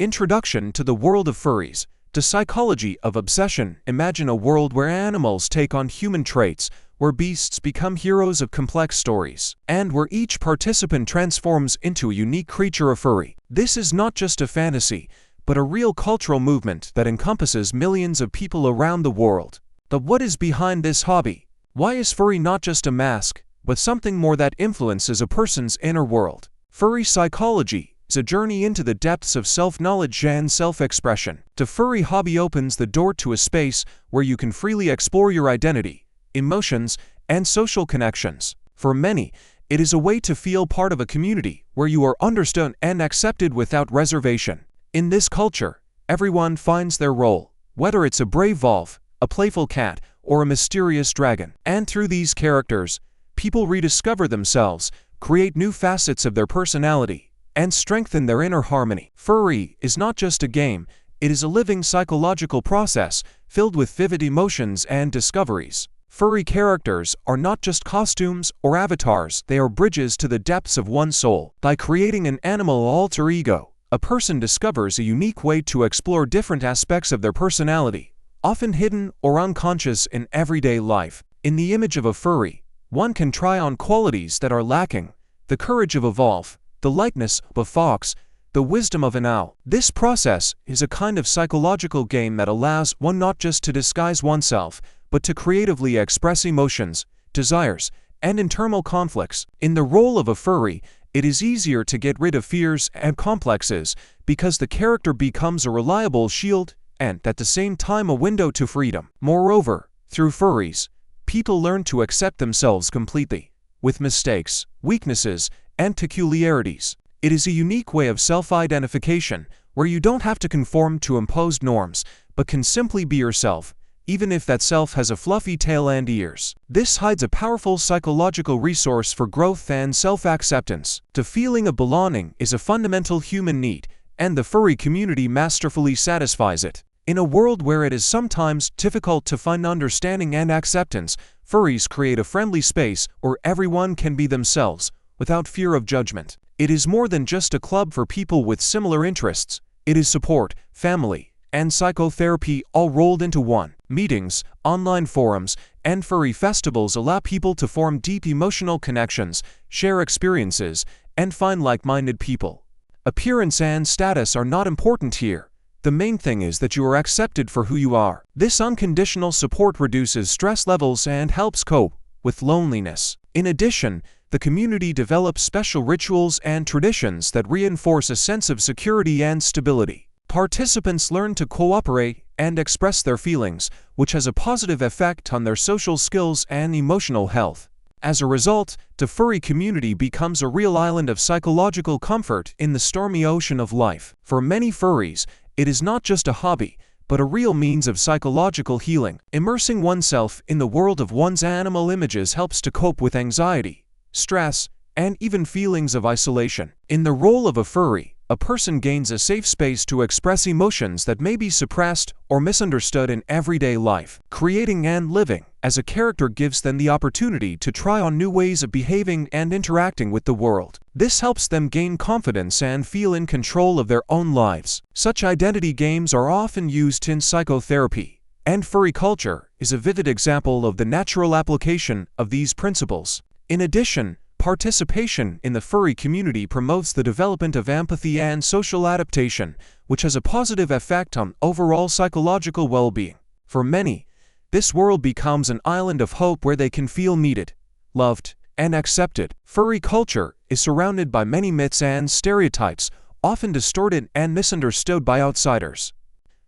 Introduction to the world of furries. The psychology of obsession. Imagine a world where animals take on human traits, where beasts become heroes of complex stories, and where each participant transforms into a unique creature of furry. This is not just a fantasy, but a real cultural movement that encompasses millions of people around the world. But what is behind this hobby? Why is furry not just a mask, but something more that influences a person's inner world? Furry psychology is a journey into the depths of self-knowledge and self-expression. The furry hobby opens the door to a space where you can freely explore your identity, emotions, and social connections. For many, it is a way to feel part of a community where you are understood and accepted without reservation. In this culture, everyone finds their role, whether it's a brave wolf, a playful cat, or a mysterious dragon. And through these characters, people rediscover themselves, create new facets of their personality, and strengthen their inner harmony. Furry is not just a game, it is a living psychological process filled with vivid emotions and discoveries. Furry characters are not just costumes or avatars, they are bridges to the depths of one's soul. By creating an animal alter ego, a person discovers a unique way to explore different aspects of their personality, often hidden or unconscious in everyday life. In the image of a furry, one can try on qualities that are lacking: the courage of a wolf, the lightness of a fox, the wisdom of an owl. This process is a kind of psychological game that allows one not just to disguise oneself, but to creatively express emotions, desires, and internal conflicts. In the role of a furry, it is easier to get rid of fears and complexes because the character becomes a reliable shield and, at the same time, a window to freedom. Moreover, through furries, people learn to accept themselves completely, with mistakes, weaknesses, and peculiarities. It is a unique way of self-identification where you don't have to conform to imposed norms, but can simply be yourself, even if that self has a fluffy tail and ears. This hides a powerful psychological resource for growth and self-acceptance. The feeling of belonging is a fundamental human need, and the furry community masterfully satisfies it. In a world where it is sometimes difficult to find understanding and acceptance, furries create a friendly space where everyone can be themselves, without fear of judgment. It is more than just a club for people with similar interests. It is support, family, and psychotherapy all rolled into one. Meetings, online forums, and furry festivals allow people to form deep emotional connections, share experiences, and find like-minded people. Appearance and status are not important here. The main thing is that you are accepted for who you are. This unconditional support reduces stress levels and helps cope with loneliness. In addition, the community develops special rituals and traditions that reinforce a sense of security and stability. Participants learn to cooperate and express their feelings, which has a positive effect on their social skills and emotional health. As a result, the furry community becomes a real island of psychological comfort in the stormy ocean of life. For many furries, it is not just a hobby, but a real means of psychological healing. Immersing oneself in the world of one's animal images helps to cope with anxiety, stress, and even feelings of isolation. In the role of a furry, a person gains a safe space to express emotions that may be suppressed or misunderstood in everyday life. Creating and living as a character gives them the opportunity to try on new ways of behaving and interacting with the world. This helps them gain confidence and feel in control of their own lives. Such identity games are often used in psychotherapy, and furry culture is a vivid example of the natural application of these principles. In addition, participation in the furry community promotes the development of empathy and social adaptation, which has a positive effect on overall psychological well-being. For many, this world becomes an island of hope where they can feel needed, loved, and accepted. Furry culture is surrounded by many myths and stereotypes, often distorted and misunderstood by outsiders.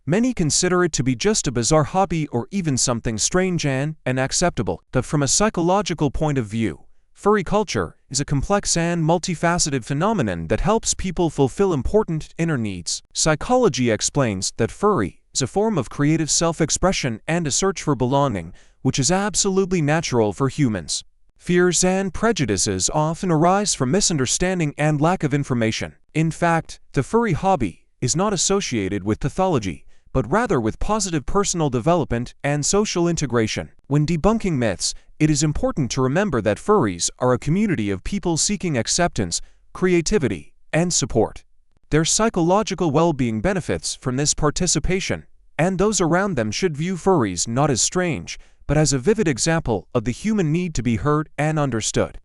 Many consider it to be just a bizarre hobby or even something strange and unacceptable. But from a psychological point of view, furry culture is a complex and multifaceted phenomenon that helps people fulfill important inner needs. Psychology explains that furry is a form of creative self-expression and a search for belonging, which is absolutely natural for humans. Fears and prejudices often arise from misunderstanding and lack of information. In fact, the furry hobby is not associated with pathology, but rather with positive personal development and social integration. When debunking myths, it is important to remember that furries are a community of people seeking acceptance, creativity, and support. Their psychological well-being benefits from this participation, and those around them should view furries not as strange, but as a vivid example of the human need to be heard and understood.